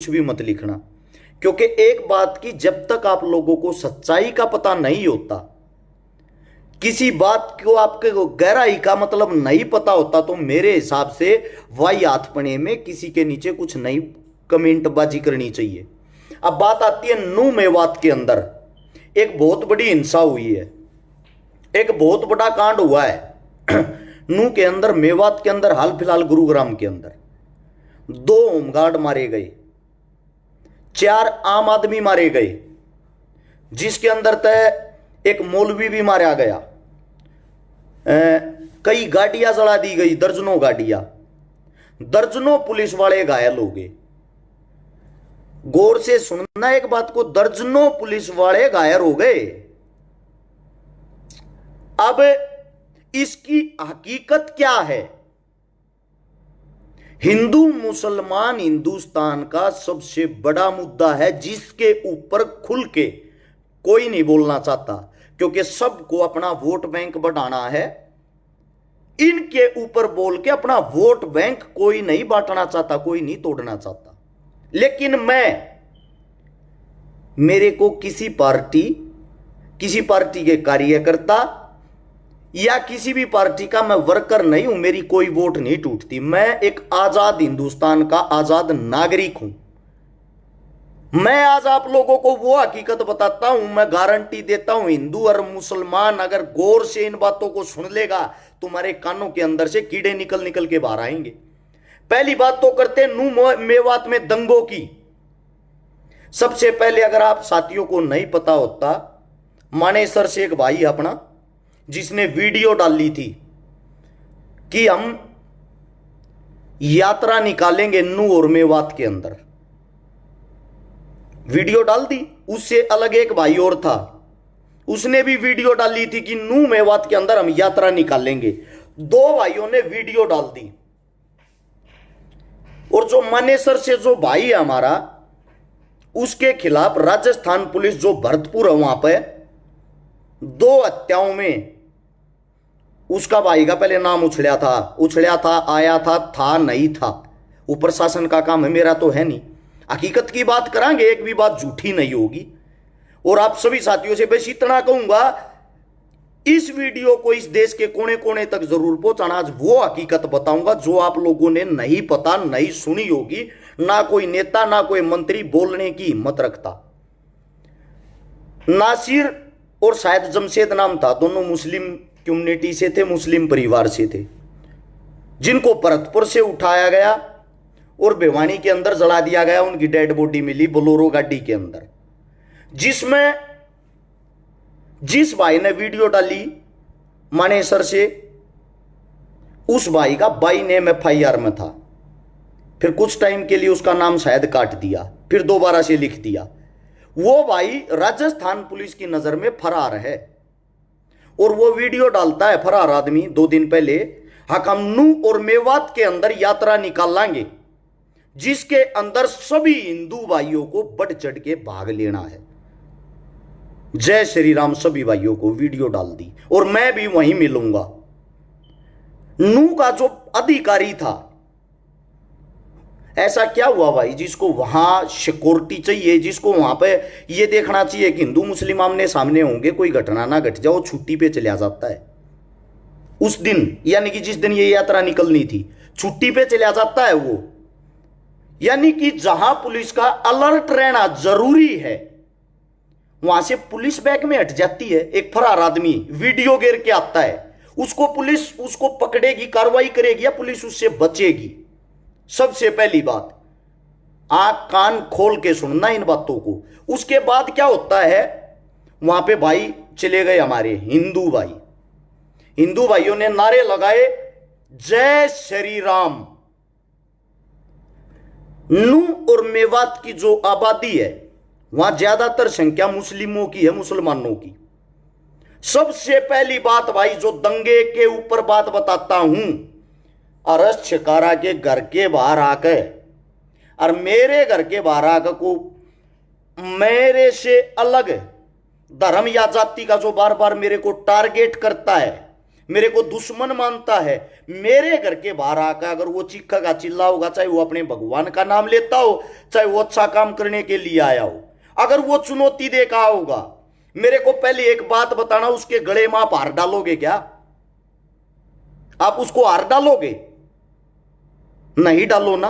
कुछ भी मत लिखना, क्योंकि एक बात की जब तक आप लोगों को सच्चाई का पता नहीं होता, किसी बात को आपके गहराई का मतलब नहीं पता होता, तो मेरे हिसाब से वाई हाथपने में किसी के नीचे कुछ नहीं कमेंटबाजी करनी चाहिए। अब बात आती है नू मेवात के अंदर एक बहुत बड़ी हिंसा हुई है, एक बहुत बड़ा कांड हुआ है नू के अंदर, मेवात के अंदर, हाल फिलहाल गुरुग्राम के अंदर 2 होमगार्ड मारे गए, 4 आम आदमी मारे गए, जिसके अंदर तय एक मौलवी भी मारा गया, कई गाड़ियां जला दी गई, दर्जनों गाड़ियां, दर्जनों पुलिस वाले घायल हो गए। गौर से सुनना एक बात को, दर्जनों पुलिस वाले घायल हो गए। अब इसकी हकीकत क्या है? हिंदू मुसलमान हिंदुस्तान का सबसे बड़ा मुद्दा है, जिसके ऊपर खुल के कोई नहीं बोलना चाहता, क्योंकि सबको अपना वोट बैंक बढ़ाना है। इनके ऊपर बोल के अपना वोट बैंक कोई नहीं बांटना चाहता, कोई नहीं तोड़ना चाहता। लेकिन मेरे को किसी पार्टी के कार्यकर्ता या किसी भी पार्टी का मैं वर्कर नहीं हूं, मेरी कोई वोट नहीं टूटती। मैं एक आजाद हिंदुस्तान का आजाद नागरिक हूं। मैं आज आप लोगों को वो हकीकत बताता हूं, मैं गारंटी देता हूं, हिंदू और मुसलमान अगर गौर से इन बातों को सुन लेगा, तुम्हारे कानों के अंदर से कीड़े निकल निकल के बाहर आएंगे। पहली बात तो करते नू मेवात में दंगों की। सबसे पहले अगर आप साथियों को नहीं पता होता, मानेसर से एक भाई अपना जिसने वीडियो डाली थी कि हम यात्रा निकालेंगे नू और मेवात के अंदर, वीडियो डाल दी। उससे अलग एक भाई और था, उसने भी वीडियो डाली थी कि नू मेवात के अंदर हम यात्रा निकालेंगे। 2 भाइयों ने वीडियो डाल दी। और जो मानेसर से जो भाई है हमारा, उसके खिलाफ राजस्थान पुलिस जो भरतपुर है वहां पे 2 हत्याओं में उसका भाई का पहले नाम उछलिया था, आया था नहीं था। वो प्रशासन का काम है, मेरा तो है नहीं। हकीकत की बात करांगे, एक भी बात झूठी नहीं होगी। और आप सभी साथियों से बस इतना कहूंगा, इस वीडियो को इस देश के कोने कोने तक जरूर पहुंचाना। आज वो हकीकत बताऊंगा जो आप लोगों ने नहीं पता, नहीं सुनी होगी। ना कोई नेता ना कोई मंत्री बोलने की हिम्मत रखता। नासिर और शायद जमशेद नाम था, दोनों मुस्लिम कम्युनिटी से थे, मुस्लिम परिवार से थे, जिनको भरतपुर से उठाया गया और भिवानी के अंदर जला दिया गया। उनकी डेड बॉडी मिली बोलेरो गाड़ी के अंदर, जिसमें जिस भाई ने वीडियो डाली मानेसर से, उस भाई का बाई नेम FIR में था। फिर कुछ टाइम के लिए उसका नाम शायद काट दिया, फिर दोबारा से लिख दिया। वो भाई राजस्थान पुलिस की नजर में फरार है। और वो वीडियो डालता है फरार आदमी 2 दिन पहले, हम नू और मेवात के अंदर यात्रा निकाल लांगे, जिसके अंदर सभी हिंदू भाइयों को बढ़ चढ़ के भाग लेना है। जय श्री राम सभी भाइयों को वीडियो डाल दी। और मैं भी वहीं मिलूंगा। नू का जो अधिकारी था, ऐसा क्या हुआ भाई जिसको वहां सिक्योरिटी चाहिए, जिसको वहां पे ये देखना चाहिए कि हिंदू मुस्लिम आमने सामने होंगे, कोई घटना ना घट जाए, छुट्टी पे चला जाता है उस दिन, यानी कि जिस दिन ये यात्रा निकलनी थी, छुट्टी पे चला जाता है वो। यानी कि जहां पुलिस का अलर्ट रहना जरूरी है, वहां से पुलिस बैक में हट जाती है। एक फरार आदमी वीडियो गिर के आता है, उसको पुलिस उसको पकड़ेगी, कार्रवाई करेगी या पुलिस उससे बचेगी? सबसे पहली बात, आंख कान खोल के सुनना इन बातों को। उसके बाद क्या होता है, वहां पे भाई चले गए हमारे हिंदू भाई, हिंदू भाइयों ने नारे लगाए जय श्री राम। नू और मेवात की जो आबादी है, वहां ज्यादातर संख्या मुस्लिमों की है, मुसलमानों की। सबसे पहली बात भाई, जो दंगे के ऊपर बात बताता हूं, अरस शिकारा के घर के बाहर आकर और मेरे घर के बाहर आकर को मेरे से अलग धर्म या जाति का जो बार बार मेरे को टारगेट करता है, मेरे को दुश्मन मानता है, मेरे घर के बाहर आकर अगर वो चीखेगा चिल्लाओगा, चाहे वो अपने भगवान का नाम लेता हो, चाहे वो अच्छा काम करने के लिए आया हो, अगर वो चुनौती देखा होगा, मेरे को पहले एक बात बताना, उसके गले में आप हार डालोगे क्या? आप उसको हार डालोगे? नहीं डालो ना।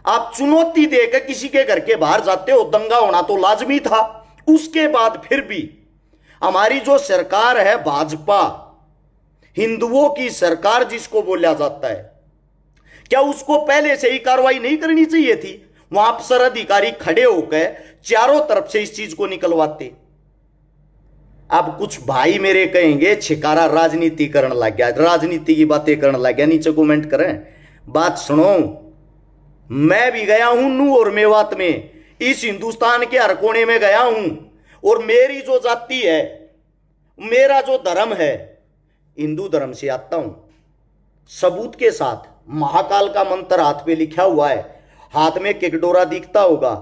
आप चुनौती देकर किसी के घर के बाहर जाते हो, दंगा होना तो लाजमी था। उसके बाद फिर भी हमारी जो सरकार है भाजपा, हिंदुओं की सरकार जिसको बोला जाता है, क्या उसको पहले से ही कार्रवाई नहीं करनी चाहिए थी? वहां अफसर अधिकारी खड़े होकर चारों तरफ से इस चीज को निकलवाते। अब कुछ भाई मेरे कहेंगे छिकारा राजनीति करने लग गया, राजनीति की बातें करने लग गया, नीचे कमेंट करें। बात सुनो, मैं भी गया हूं नू और मेवात में, इस हिंदुस्तान के हर कोने में गया हूं, और मेरी जो जाति है, मेरा जो धर्म है, हिंदू धर्म से आता हूं, सबूत के साथ। महाकाल का मंत्र हाथ पे लिखा हुआ है, हाथ में किकडोरा दिखता होगा।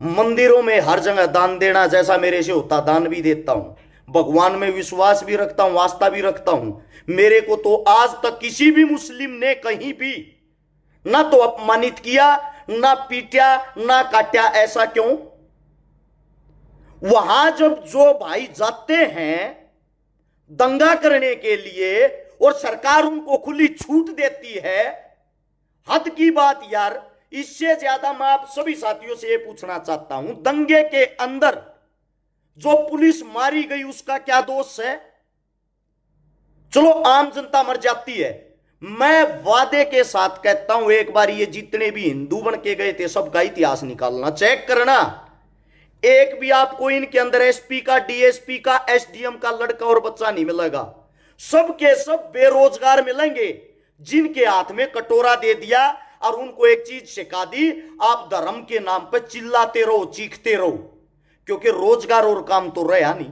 मंदिरों में हर जगह दान देना, जैसा मेरे से होता दान भी देता हूं। भगवान में विश्वास भी रखता हूं, आस्था भी रखता हूं। मेरे को तो आज तक किसी भी मुस्लिम ने कहीं भी ना तो अपमानित किया, ना पीटा, ना काटा। ऐसा क्यों? वहां जब जो भाई जाते हैं दंगा करने के लिए और सरकार उनको खुली छूट देती है, हद की बात यार। इससे ज्यादा मैं आप सभी साथियों से यह पूछना चाहता हूं, दंगे के अंदर जो पुलिस मारी गई उसका क्या दोष है? चलो आम जनता मर जाती है, मैं वादे के साथ कहता हूं, एक बार ये जितने भी हिंदू बन के गए थे सबका इतिहास निकालना, चेक करना, एक भी आपको इनके अंदर एसपी का, डीएसपी का, एसडीएम का लड़का और बच्चा नहीं मिलेगा। सब के सब बेरोजगार मिलेंगे, जिनके हाथ में कटोरा दे दिया और उनको एक चीज सिखा दी, आप धर्म के नाम पर चिल्लाते रहो, चीखते रहो, क्योंकि रोजगार और काम तो रहा नहीं।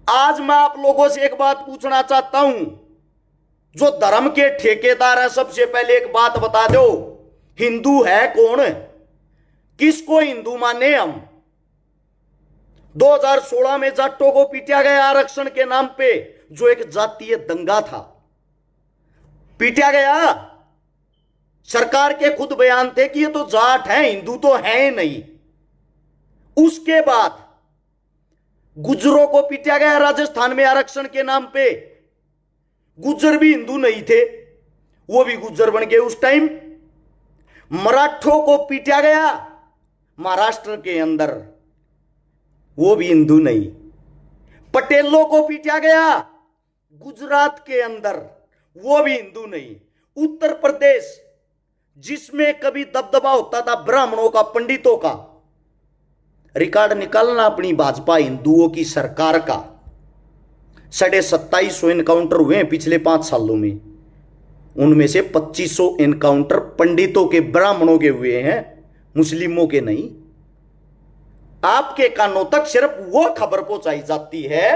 आज मैं आप लोगों से एक बात पूछना चाहता हूं, जो धर्म के ठेकेदार है, सबसे पहले एक बात बता दो, हिंदू है कौन? किसको हिंदू माने हम? 2016 में जाटों को पीटा गया आरक्षण के नाम पे, जो एक जातीय दंगा था, पीटा गया। सरकार के खुद बयान थे कि ये तो जाट है, हिंदू तो है नहीं। उसके बाद गुज्जरों को पीटा गया राजस्थान में आरक्षण के नाम पे। गुज्जर भी हिंदू नहीं थे, वो भी गुज्जर बन गए उस टाइम। मराठों को पीटा गया महाराष्ट्र के अंदर, वो भी हिंदू नहीं। पटेलों को पीटा गया गुजरात के अंदर, वो भी हिंदू नहीं। उत्तर प्रदेश जिसमें कभी दबदबा होता था ब्राह्मणों का, पंडितों का, रिकॉर्ड निकालना अपनी भाजपा हिंदुओं की सरकार का, 2750 एनकाउंटर हुए हैं पिछले 5 सालों में। उनमें से 2500 एनकाउंटर पंडितों के, ब्राह्मणों के हुए हैं, मुस्लिमों के नहीं। आपके कानों तक सिर्फ वो खबर पहुंचाई जाती है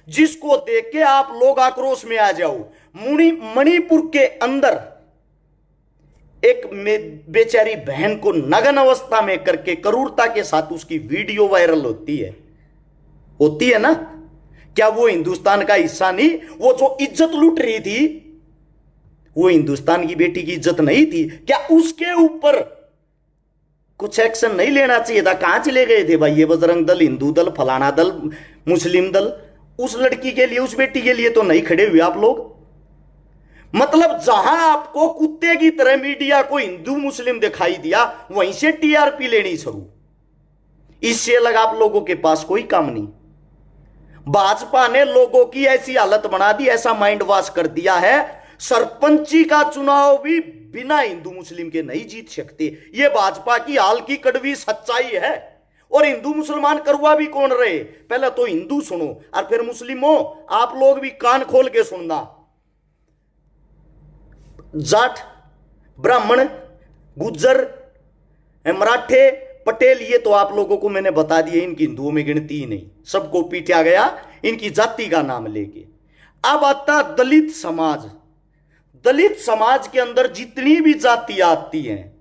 जिसको देख के आप लोग आक्रोश में आ जाओ। मणिपुर के अंदर एक बेचारी बहन को नग्न अवस्था में करके क्रूरता के साथ उसकी वीडियो वायरल होती है ना? क्या वो हिंदुस्तान का हिस्सा नहीं? वो जो इज्जत लूट रही थी, वो हिंदुस्तान की बेटी की इज्जत नहीं थी? क्या उसके ऊपर कुछ एक्शन नहीं लेना चाहिए था? कहां चले गए थे भाई ये बजरंग दल, हिंदू दल, फलाना दल, मुस्लिम दल? उस लड़की के लिए, उस बेटी के लिए तो नहीं खड़े हुए आप लोग। मतलब जहां आपको कुत्ते की तरह मीडिया को हिंदू मुस्लिम दिखाई दिया, वहीं से टीआरपी लेनी शुरू। इससे अलग आप लोगों के पास कोई काम नहीं। भाजपा ने लोगों की ऐसी हालत बना दी, ऐसा माइंड वॉश कर दिया है, सरपंची का चुनाव भी बिना हिंदू मुस्लिम के नहीं जीत सकते। यह भाजपा की हाल की कड़वी सच्चाई है। और हिंदू मुसलमान करवा भी कौन रहे? पहले तो हिंदू सुनो और फिर मुस्लिमों, आप लोग भी कान खोल के सुनना। जाट, ब्राह्मण, गुज्जर, मराठे, पटेल, ये तो आप लोगों को मैंने बता दिया, इनकी हिंदुओं में गिनती ही नहीं। सबको पीटा गया इनकी जाति का नाम लेके। अब आता दलित समाज। दलित समाज के अंदर जितनी भी जातियां आती हैं,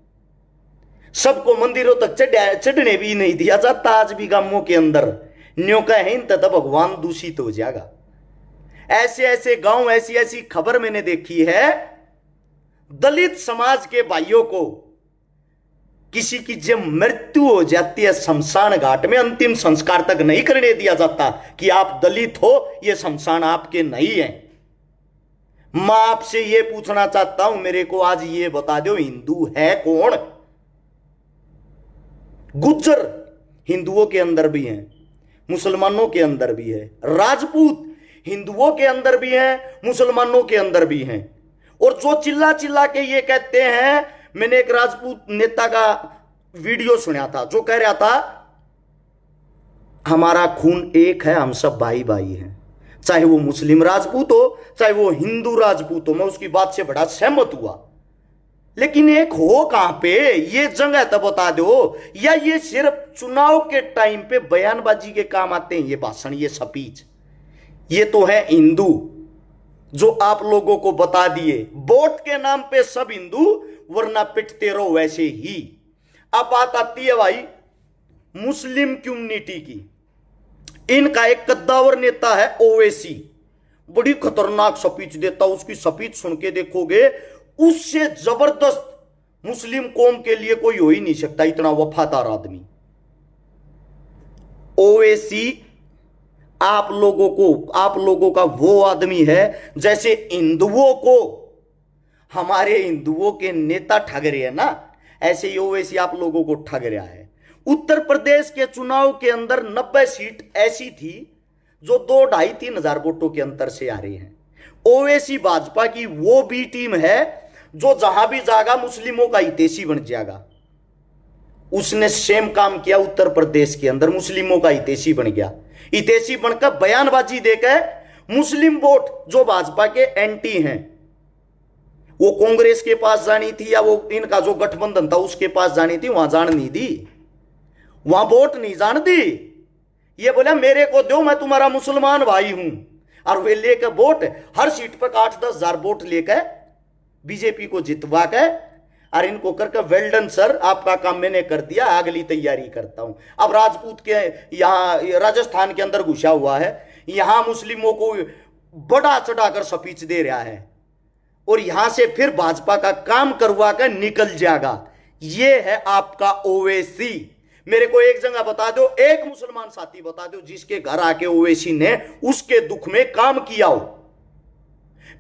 सबको मंदिरों तक चढ़ने भी नहीं दिया जाता। आज भी गांवों के अंदर न्यों का है, इन तथा भगवान दूषित हो जाएगा। ऐसे ऐसे गांव, ऐसी ऐसी खबर मैंने देखी है, दलित समाज के भाइयों को किसी की जब मृत्यु हो जाती है शमशान घाट में, अंतिम संस्कार तक नहीं करने दिया जाता कि आप दलित हो, यह शमशान आपके नहीं है। मैं आपसे यह पूछना चाहता हूं, मेरे को आज ये बता दो, हिंदू है कौन? गुज्जर हिंदुओं के अंदर भी हैं, मुसलमानों के अंदर भी है। राजपूत हिंदुओं के अंदर भी हैं, मुसलमानों के अंदर भी हैं। और जो चिल्ला चिल्ला के ये कहते हैं, मैंने एक राजपूत नेता का वीडियो सुना था जो कह रहा था हमारा खून एक है, हम सब भाई भाई हैं, चाहे वो मुस्लिम राजपूत हो चाहे वो हिंदू राजपूत हो। मैं उसकी बात से बड़ा सहमत हुआ, लेकिन एक हो कहां पे, ये जगह तो बता दो। या ये सिर्फ चुनाव के टाइम पे बयानबाजी के काम आते हैं ये भाषण, ये स्पीच? ये तो है हिंदू जो आप लोगों को बता दिए, वोट के नाम पे सब हिंदू, वरना पिटते रहो वैसे ही। अब बात आती है भाई मुस्लिम कम्युनिटी की। इनका एक कद्दावर नेता है ओवैसी, बड़ी खतरनाक स्पीच देता, उसकी स्पीच सुन के देखोगे उससे जबरदस्त मुस्लिम कौम के लिए कोई हो ही नहीं सकता, इतना वफादार आदमी। ओवैसी आप लोगों का वो आदमी है जैसे हिंदुओं को हमारे हिंदुओं के नेता ठग रहे हैं ना, ऐसे ही ओवैसी आप लोगों को ठग रहा है। उत्तर प्रदेश के चुनाव के अंदर 90 सीट ऐसी थी जो 2-2.5-3 हजार वोटों के अंतर से आ रही हैं। ओवैसी भाजपा की वो भी टीम है जो जहां भी जाएगा मुस्लिमों का हितैषी बन जाएगा। उसने सेम काम किया उत्तर प्रदेश के अंदर, मुस्लिमों का हितैषी बन गया। हितैषी बनकर बयानबाजी देकर मुस्लिम वोट जो भाजपा के एंटी हैं, वो कांग्रेस के पास जानी थी या वो इनका जो गठबंधन था उसके पास जानी थी, वहां जान नहीं दी, वहां वोट नहीं जान दी। ये बोला मेरे को दो, मैं तुम्हारा मुसलमान भाई हूं, और वे लेकर वोट हर सीट पर 8-10 हजार वोट लेकर बीजेपी को जितवा के, और इनको करके वेल डन सर, आपका काम मैंने कर दिया, अगली तैयारी करता हूं। अब राजपूत के यहां राजस्थान के अंदर घुसा हुआ है, यहां मुस्लिमों को बड़ा चढ़ाकर स्पीच दे रहा है, और यहां से फिर भाजपा का काम करवा कर निकल जाएगा। यह है आपका ओवैसी। मेरे को एक जगह बता दो, एक मुसलमान साथी बता दो जिसके घर आके ओवैसी ने उसके दुख में काम किया हो।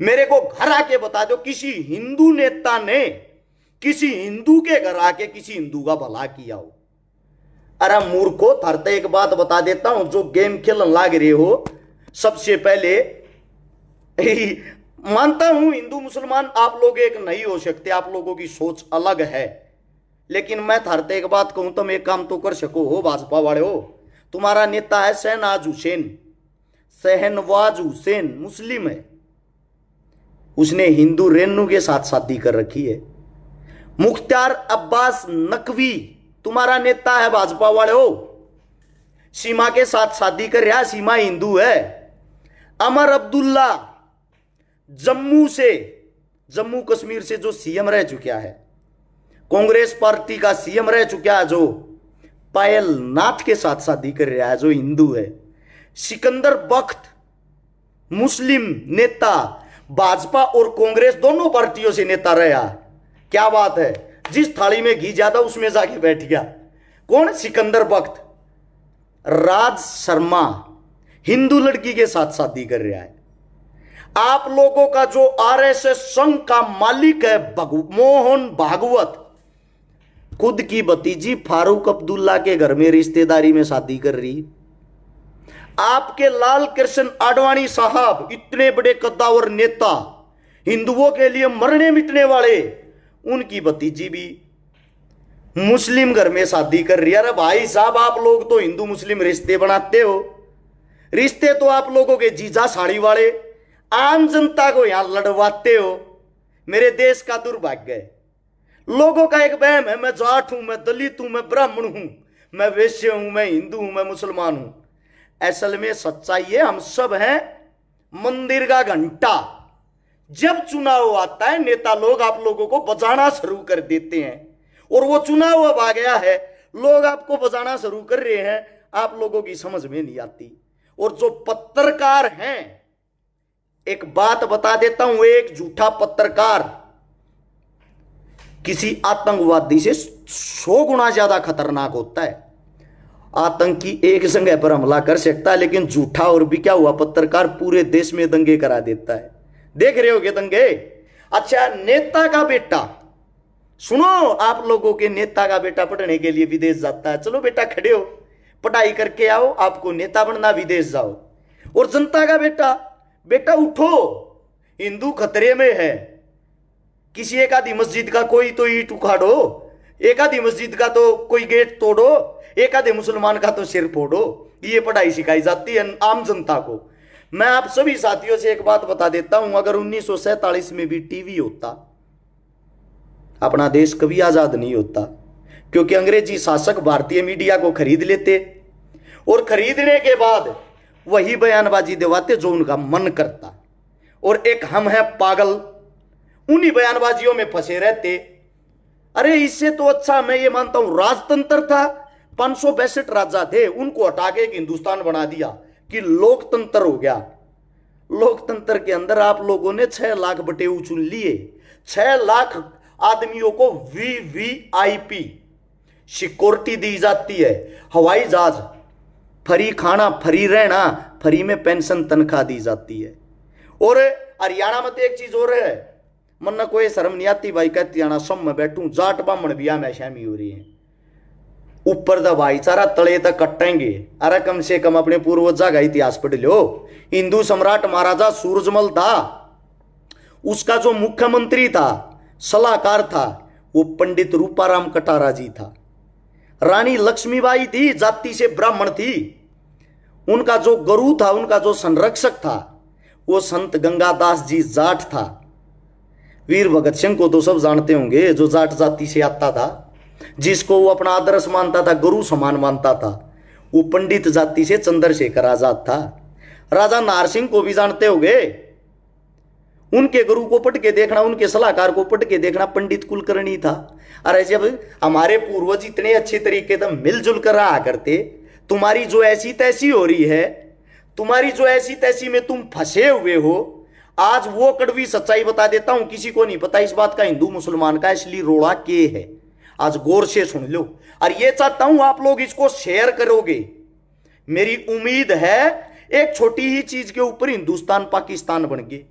मेरे को घर आके बता दो किसी हिंदू नेता ने किसी हिंदू के घर आके किसी हिंदू का भला किया हो। अरे मूर्खो, थरते एक बात बता देता हूं, जो गेम खेलने लाग रहे हो, सबसे पहले मानता हूं हिंदू मुसलमान आप लोग एक नहीं हो सकते, आप लोगों की सोच अलग है, लेकिन मैं थरते एक बात कहूं, तुम एक काम तो कर सको हो भाजपा वाले हो। तुम्हारा नेता है शहनवाज हुसैन, मुस्लिम है, उसने हिंदू रेनू के साथ शादी कर रखी है। मुख्तार अब्बास नकवी तुम्हारा नेता है भाजपा वाले हो, सीमा के साथ शादी कर रहा, सीमा हिंदू है। अमर अब्दुल्ला जम्मू कश्मीर से जो सीएम रह चुका है, कांग्रेस पार्टी का सीएम रह चुका है, जो पायल नाथ के साथ शादी कर रहा है, जो हिंदू है। सिकंदर बख्त मुस्लिम नेता, भाजपा और कांग्रेस दोनों पार्टियों से नेता रहा। क्या बात है, जिस थाली में घी ज्यादा उसमें जाके बैठ गया। कौन? सिकंदर बख्त। राज शर्मा हिंदू लड़की के साथ शादी कर रहा है। आप लोगों का जो आरएसएस संघ का मालिक है मोहन भागवत, खुद की भतीजी फारूक अब्दुल्ला के घर में रिश्तेदारी में शादी कर रही। आपके लाल कृष्ण आडवाणी साहब, इतने बड़े कद्दावर नेता, हिंदुओं के लिए मरने मिटने वाले, उनकी भतीजी भी मुस्लिम घर में शादी कर रही है। अरे भाई साहब, आप लोग तो हिंदू मुस्लिम रिश्ते बनाते हो, रिश्ते तो आप लोगों के जीजा साड़ी वाले आम जनता को यहां लड़वाते हो। मेरे देश का दुर्भाग्य है, लोगों का एक वहम है, मैं जाट हूं, मैं दलित हूं, मैं ब्राह्मण हूं, मैं वैश्य हूं, मैं हिंदू हूं, मैं मुसलमान हूं। असल में सच्चाई है, हम सब हैं मंदिर का घंटा। जब चुनाव आता है, नेता लोग आप लोगों को बजाना शुरू कर देते हैं, और वो चुनाव अब आ गया है, लोग आपको बजाना शुरू कर रहे हैं, आप लोगों की समझ में नहीं आती। और जो पत्रकार हैं, एक बात बता देता हूं, एक झूठा पत्रकार किसी आतंकवादी से 100 गुना ज्यादा खतरनाक होता है। आतंकी एक जगह पर हमला कर सकता है, लेकिन झूठा और भी क्या हुआ पत्रकार पूरे देश में दंगे करा देता है। देख रहे हो क्या दंगे? अच्छा, नेता का बेटा, सुनो, आप लोगों के नेता का बेटा पढ़ने के लिए विदेश जाता है। चलो बेटा खड़े हो, पढ़ाई करके आओ, आपको नेता बनना, विदेश जाओ। और जनता का बेटा, बेटा उठो, हिंदू खतरे में है। किसी एक आधी मस्जिद का कोई तो ईंट उखाड़ो, एक आधी मस्जिद का तो कोई गेट तोड़ो, एक आधे मुसलमान का तो सिर फोड़ो। ये पढ़ाई सिखाई जाती है आम जनता को। मैं आप सभी साथियों से एक बात बता देता हूं, अगर 1947 में भी टीवी होता, अपना देश कभी आजाद नहीं होता, क्योंकि अंग्रेजी शासक भारतीय मीडिया को खरीद लेते और खरीदने के बाद वही बयानबाजी दिवाते जो उनका मन करता। और एक हम है पागल, उन्हीं बयानबाजियों में फंसे रहते। अरे इससे तो अच्छा मैं ये मानता हूं राजतंत्र था, 562 राजा थे, उनको हटा के एक हिंदुस्तान बना दिया कि लोकतंत्र हो गया। लोकतंत्र के अंदर आप लोगों ने 6 लाख बटेऊ चुन लिए, 6 लाख आदमियों को वीवीआईपी सिक्योरिटी दी जाती है, हवाई जहाज, फ्री खाना, फ्री रहना, फ्री में पेंशन तनख्वाह दी जाती है। और हरियाणा में तो एक चीज और है, मन कोई शर्म नहीं आती भाई, कहती आना सब में बैठूं, जाट बामण भी में शामी हो रही है। ऊपर दा भाईचारा, तले तक कटेंगे। अरे कम से कम अपने पूर्वजा का इतिहास पढ़ लो। हिंदू सम्राट महाराजा सूरजमल था, उसका जो मुख्यमंत्री था, सलाहकार था, वो पंडित रूपाराम कटारा जी था। रानी लक्ष्मीबाई थी, जाति से ब्राह्मण थी, उनका जो गुरु था, उनका जो संरक्षक था, वो संत गंगादास जी जाट था। वीर भगत सिंह को तो सब जानते होंगे, जो जाट जाति से आता था, जिसको वो अपना आदर्श मानता था, गुरु समान मानता था, वो पंडित जाति से चंद्रशेखर आजाद था। राजा नाहर सिंह को भी जानते होंगे, उनके गुरु को पढ़ के देखना, उनके सलाहकार को पढ़ के देखना, पंडित कुलकर्णी था। अरे जब हमारे पूर्वज इतने अच्छे तरीके से मिलजुल कर रहा करते, तुम्हारी जो ऐसी तैसी हो रही है, तुम्हारी जो ऐसी तैसी में तुम फंसे हुए हो, आज वो कड़वी सच्चाई बता देता हूं, किसी को नहीं पता इस बात का, हिंदू मुसलमान का असली रोड़ा के है। आज गौर से सुन लो, और ये चाहता हूं आप लोग इसको शेयर करोगे। मेरी उम्मीद है एक छोटी ही चीज के ऊपर हिंदुस्तान पाकिस्तान बन गए।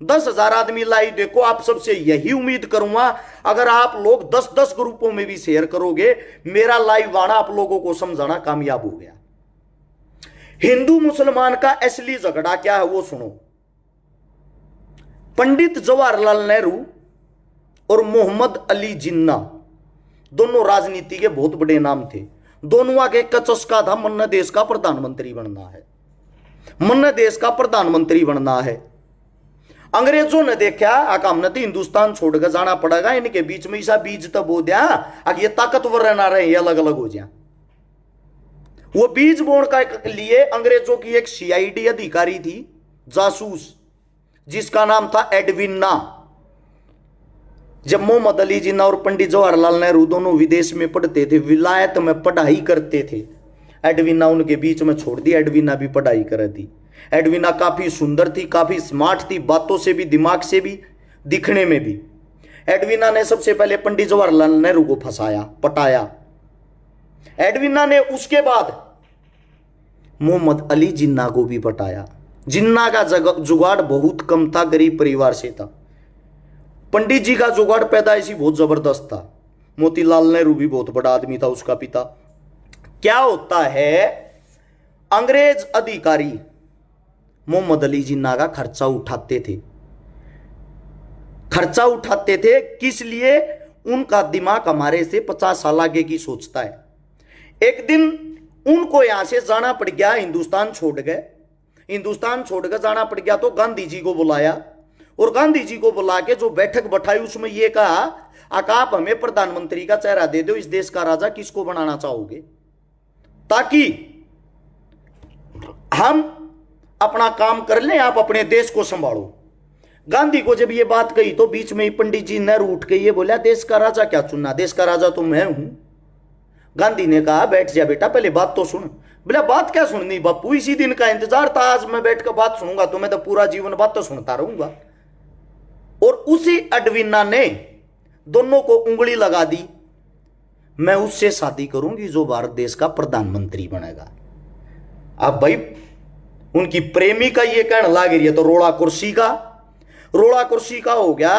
10,000 आदमी लाइव देखो, आप सबसे यही उम्मीद करूंगा, अगर आप लोग 10-10 ग्रुपों में भी शेयर करोगे, मेरा लाइव आना आप लोगों को समझाना कामयाब हो गया। हिंदू मुसलमान का असली झगड़ा क्या है वो सुनो। पंडित जवाहरलाल नेहरू और मोहम्मद अली जिन्ना दोनों राजनीति के बहुत बड़े नाम थे। दोनों के चस्का था, मन देश का प्रधानमंत्री बनना है, मन देश का प्रधानमंत्री बनना है। अंग्रेजों ने देखा हमने तो हिंदुस्तान छोड़कर जाना पड़ेगा, इनके बीच में ऐसा बीज तब हो दिया, अब ये ताकतवर रहना रहे, ये अलग अलग हो जाए। वो बीज बोने का लिए अंग्रेजों की एक सीआईडी अधिकारी थी, जासूस, जिसका नाम था एडविना। जब मोहम्मद अली जिन्ना और पंडित जवाहरलाल नेहरू दोनों विदेश में पढ़ते थे, विलायत में पढ़ाई करते थे, एडविना उनके बीच में छोड़ दी, एडविना भी पढ़ाई कर दी। एडविना काफी सुंदर थी, काफी स्मार्ट थी, बातों से भी, दिमाग से भी, दिखने में भी। एडविना ने सबसे पहले पंडित जवाहरलाल नेहरू को फंसाया, पटाया। एडविना ने उसके बाद मोहम्मद अली जिन्ना को भी पटाया। जिन्ना का जुगाड़ बहुत कम था, गरीब परिवार से था। पंडित जी का जुगाड़ पैदाइशी बहुत जबरदस्त था। मोतीलाल नेहरू भी बहुत बड़ा आदमी था, उसका पिता। क्या होता है, अंग्रेज अधिकारी मोहम्मद अली जिन्ना का खर्चा उठाते थे। खर्चा उठाते थे किस लिए? उनका दिमाग हमारे से 50 साल आगे की सोचता है। एक दिन उनको यहां से जाना पड़ गया, हिंदुस्तान छोड़ गए। हिंदुस्तान छोड़कर जाना पड़ गया तो गांधी जी को बुलाया, और गांधी जी को बुला के जो बैठक बैठाई उसमें यह कहा, आप हमें प्रधानमंत्री का चेहरा दे दो, इस देश का राजा किसको बनाना चाहोगे, ताकि हम अपना काम कर लें, आप अपने देश को संभालो। गांधी को जब ये बात कही तो बीच में ही पंडित जी नेहरू उठ के ये बोला, देश का राजा क्या चुनना, देश का राजा तो मैं हूं। गांधी ने कहा, बैठ जा बेटा, पहले बात तो सुन। बोला बात क्या सुननी बापू, इसी दिन का इंतजार था, आज मैं बैठ कर बात सुनूंगा तो मैं तो पूरा जीवन बात तो सुनता रहूंगा। और उसी अडवीना ने दोनों को उंगली लगा दी, मैं उससे शादी करूंगी जो भारत देश का प्रधानमंत्री बनेगा। अब भाई उनकी प्रेमी का ये कहने लग रही है तो रोड़ा कुर्सी का हो गया।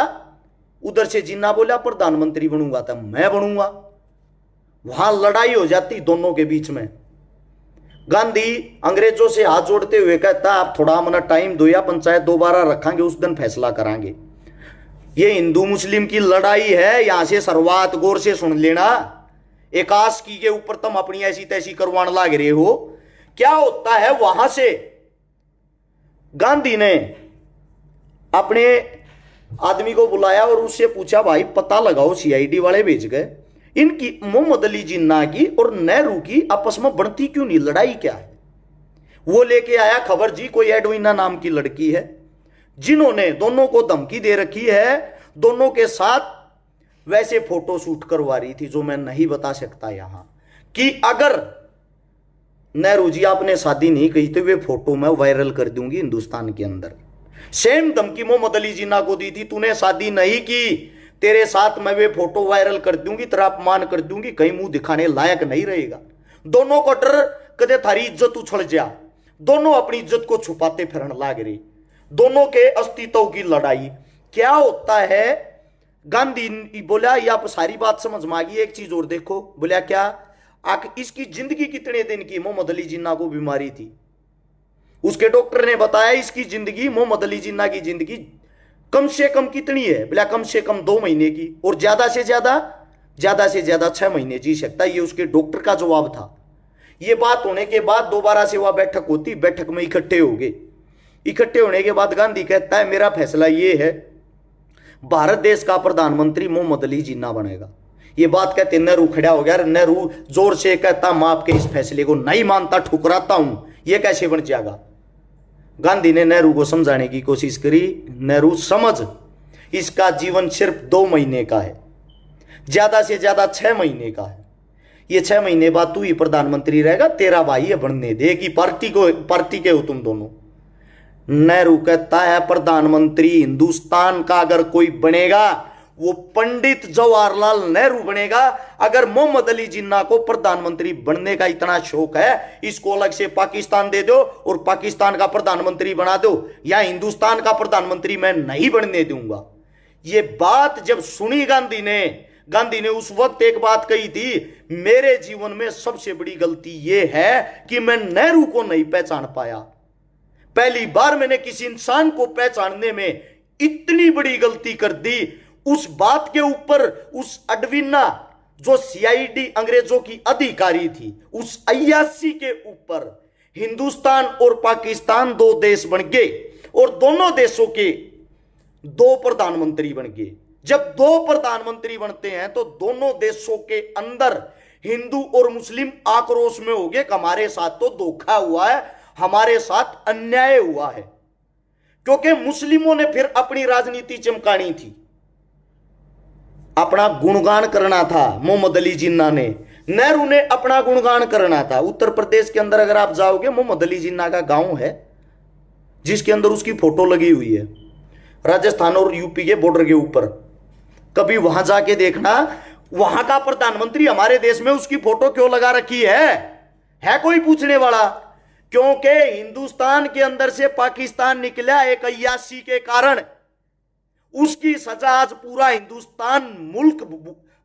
उधर से जिन्ना बोला प्रधानमंत्री बनूंगा तो मैं बनूंगा, वहां लड़ाई हो जाती दोनों के बीच में। गांधी अंग्रेजों से हाथ जोड़ते हुए कहता आप थोड़ा मना टाइम दो या पंचायत दोबारा रखेंगे, उस दिन फैसला करांगे। ये हिंदू मुस्लिम की लड़ाई है, यहां से शुरुआत गौर से सुन लेना। एकाश की के ऊपर तुम अपनी ऐसी तैसी करवाने लाग रहे हो। क्या होता है वहां से गांधी ने अपने आदमी को बुलाया और उससे पूछा भाई पता लगाओ, सीआईडी वाले भेज गए, इनकी मोहम्मद अली जिन्ना की और नेहरू की आपस में बढ़ती क्यों नहीं, लड़ाई क्या है। वो लेके आया खबर जी कोई एडवीना नाम की लड़की है जिन्होंने दोनों को धमकी दे रखी है, दोनों के साथ वैसे फोटो शूट करवा रही थी जो मैं नहीं बता सकता यहां, कि अगर नेहरू जी आपने शादी नहीं की तो वे फोटो मैं वायरल कर दूंगी हिंदुस्तान के अंदर। सेम धमकी मोहम्मद अली जिन्ना को दी थी, तूने शादी नहीं की तेरे साथ मैं वे फोटो वायरल कर दूंगी, तेरा अपमान कर दूंगी, कहीं मुंह दिखाने लायक नहीं रहेगा। दोनों को डर कदे थारी इज्जत उछल जा, दोनों अपनी इज्जत को छुपाते फिरन लाग रही, दोनों के अस्तित्व की लड़ाई। क्या होता है गांधी बोला ये आप सारी बात समझ में आ गई, एक चीज और देखो। बोला क्या इसकी जिंदगी कितने दिन की, मोहम्मद अली जिन्ना को बीमारी थी, उसके डॉक्टर ने बताया इसकी जिंदगी, मोहम्मद अली जिन्ना की जिंदगी कम से कम कितनी है। बोला कम से कम 2 महीने की, और ज्यादा से ज्यादा 6 महीने जी सकता है। ये उसके डॉक्टर का जवाब था। ये बात होने के बाद दोबारा से वह बैठक होती, बैठक में इकट्ठे हो गए। इकट्ठे होने के बाद गांधी कहता है मेरा फैसला ये है, भारत देश का प्रधानमंत्री मोहम्मद अली जिन्ना बनेगा। ये बात कहते नेहरू खड़ा हो गया। नेहरू जोर से कहता मैं आपके इस फैसले को नहीं मानता, ठुकराता हूं, ये कैसे बन जाएगा। गांधी ने नेहरू को समझाने की कोशिश करी, नेहरू समझ इसका जीवन सिर्फ 2 महीने का है, ज्यादा से ज्यादा 6 महीने का है। ये 6 महीने बाद तू ही प्रधानमंत्री रहेगा, तेरा भाई है बनने दे कि पार्टी के हो तुम दोनों। नेहरू कहता है प्रधानमंत्री हिंदुस्तान का अगर कोई बनेगा वो पंडित जवाहरलाल नेहरू बनेगा। अगर मोहम्मद अली जिन्ना को प्रधानमंत्री बनने का इतना शौक है, इसको अलग से पाकिस्तान दे दो और पाकिस्तान का प्रधानमंत्री बना दो, या हिंदुस्तान का प्रधानमंत्री मैं नहीं बनने दूंगा। ये बात जब सुनी गांधी ने उस वक्त एक बात कही थी, मेरे जीवन में सबसे बड़ी गलती यह है कि मैं नेहरू को नहीं पहचान पाया। पहली बार मैंने किसी इंसान को पहचानने में इतनी बड़ी गलती कर दी। उस बात के ऊपर उस अडवीना जो सीआईडी अंग्रेजों की अधिकारी थी, उस अय्याशी के ऊपर हिंदुस्तान और पाकिस्तान 2 देश बन गए और दोनों देशों के 2 प्रधानमंत्री बन गए। जब 2 प्रधानमंत्री बनते हैं तो दोनों देशों के अंदर हिंदू और मुस्लिम आक्रोश में हो गए, हमारे साथ तो धोखा हुआ है, हमारे साथ अन्याय हुआ है। क्योंकि मुस्लिमों ने फिर अपनी राजनीति चमकानी थी, अपना गुणगान करना था। मोहम्मद अली जिन्ना ने, नेहरू ने अपना गुणगान करना था। उत्तर प्रदेश के अंदर अगर आप जाओगे, मोहम्मद अली जिन्ना का गांव है जिसके अंदर उसकी फोटो लगी हुई है, राजस्थान और यूपी के बॉर्डर के ऊपर। कभी वहां जाके देखना, वहां का प्रधानमंत्री हमारे देश में उसकी फोटो क्यों लगा रखी है कोई पूछने वाला? क्योंकि हिंदुस्तान के अंदर से पाकिस्तान निकला एक अय्याशी के कारण। उसकी सजा आज पूरा हिंदुस्तान मुल्क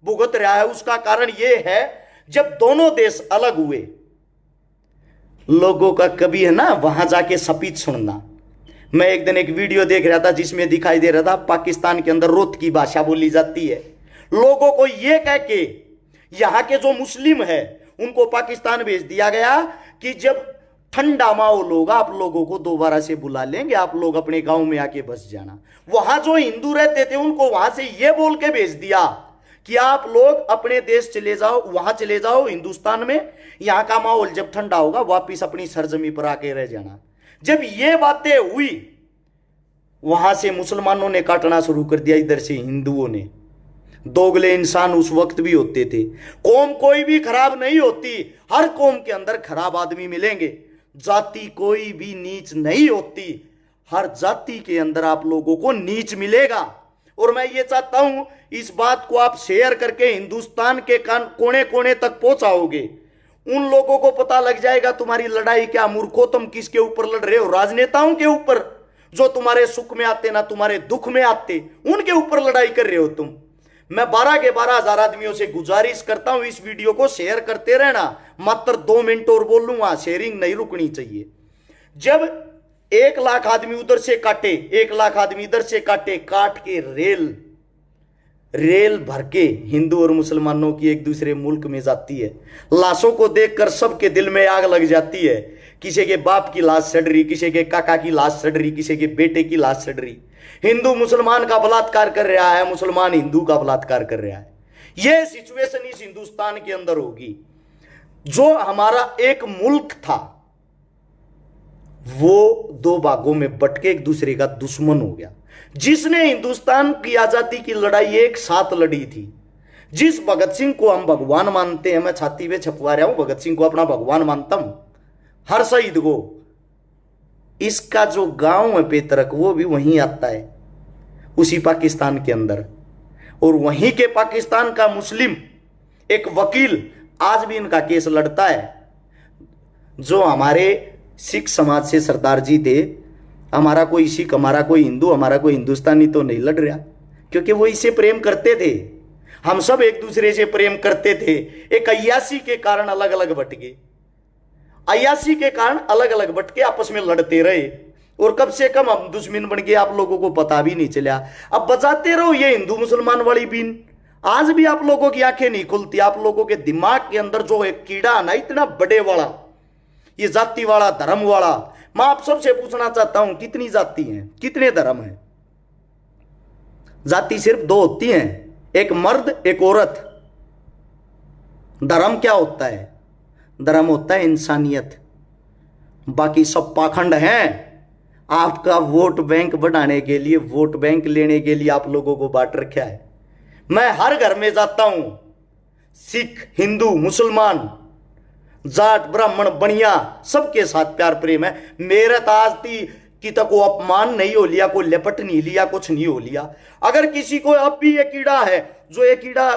भुगत रहा है। उसका कारण यह है जब दोनों देश अलग हुए, लोगों का कभी है ना वहां जाके स्पीच सुनना। मैं एक दिन एक वीडियो देख रहा था जिसमें दिखाई दे रहा था पाकिस्तान के अंदर रोत की भाषा बोली जाती है। लोगों को यह कह के यहां के जो मुस्लिम है उनको पाकिस्तान भेज दिया गया कि जब ठंडा माहौल होगा आप लोगों को दोबारा से बुला लेंगे, आप लोग अपने गांव में आके बस जाना। वहां जो हिंदू रहते थे उनको वहां से यह बोल के भेज दिया कि आप लोग अपने देश चले जाओ, वहां चले जाओ हिंदुस्तान में, यहां का माहौल जब ठंडा होगा वापिस अपनी सरजमी पर आके रह जाना। जब ये बातें हुई वहां से मुसलमानों ने काटना शुरू कर दिया, इधर से हिंदुओं ने। दोगले इंसान उस वक्त भी होते थे। कौम कोई भी खराब नहीं होती, हर कौम के अंदर खराब आदमी मिलेंगे। जाति कोई भी नीच नहीं होती, हर जाति के अंदर आप लोगों को नीच मिलेगा। और मैं ये चाहता हूं इस बात को आप शेयर करके हिंदुस्तान के कोने कोने तक पहुंचाओगे। उन लोगों को पता लग जाएगा तुम्हारी लड़ाई क्या, मूर्खों तुम किसके ऊपर लड़ रहे हो? राजनेताओं के ऊपर, जो तुम्हारे सुख में आते ना तुम्हारे दुख में आते, उनके ऊपर लड़ाई कर रहे हो तुम। मैं 12 के 12,000 आदमियों से गुजारिश करता हूं इस वीडियो को शेयर करते रहना। मात्र 2 मिनट और बोल लूंगा, शेयरिंग नहीं रुकनी चाहिए। जब 1 लाख आदमी उधर से काटे, 1 लाख आदमी इधर से काटे, काट के रेल भर के हिंदू और मुसलमानों की एक दूसरे मुल्क में जाती है। लाशों को देखकर सबके दिल में आग लग जाती है। किसी के बाप की लाश सड़ रही, किसी के काका की लाश सड़ रही, किसी के बेटे की लाश सड़ रही। हिंदू मुसलमान का बलात्कार कर रहा है, मुसलमान हिंदू का बलात्कार कर रहा है। यह सिचुएशन इस हिंदुस्तान के अंदर होगी। जो हमारा एक मुल्क था वो 2 भागों में बट के एक दूसरे का दुश्मन हो गया। जिसने हिंदुस्तान की आजादी की लड़ाई एक साथ लड़ी थी, जिस भगत सिंह को हम भगवान मानते हैं, मैं छाती पे छपवा रहा हूं, भगत सिंह को अपना भगवान मानता हूं, हर शहीद को, इसका जो गांव है पेतरक वो भी वहीं आता है, उसी पाकिस्तान के अंदर। और वहीं के पाकिस्तान का मुस्लिम एक वकील आज भी इनका केस लड़ता है। जो हमारे सिख समाज से सरदार जी थे, हमारा कोई सिख, हमारा कोई हिंदू, हमारा कोई हिंदुस्तानी तो नहीं लड़ रहा, क्योंकि वो इससे प्रेम करते थे। हम सब एक दूसरे से प्रेम करते थे। एक अय्यासी के कारण अलग अलग बट गए, अय्यासी के कारण अलग अलग बट के आपस में लड़ते रहे, और कब से कम हम दुश्मन बन गए आप लोगों को पता भी नहीं चला। अब बजाते रहो ये हिंदू मुसलमान वाली बीन, आज भी आप लोगों की आंखें नहीं खुलती। आप लोगों के दिमाग के अंदर जो एक कीड़ा ना इतना बड़े वाला, ये जाति वाला, धर्म वाला। मैं आप सबसे पूछना चाहता हूं कितनी जाति हैं, कितने धर्म हैं? जाति सिर्फ 2 होती हैं, एक मर्द एक औरत। धर्म क्या होता है? धर्म होता है इंसानियत। बाकी सब पाखंड हैं। आपका वोट बैंक बढ़ाने के लिए, वोट बैंक लेने के लिए आप लोगों को बांट रखा है। मैं हर घर में जाता हूं, सिख, हिंदू, मुसलमान, जाट, ब्राह्मण, बनिया, सबके साथ प्यार प्रेम है। मेरे ताजती की तक को अपमान नहीं हो लिया, कोई लेपट नहीं लिया, कुछ नहीं हो लिया। अगर किसी को अब भी ये कीड़ा है, जो ये कीड़ा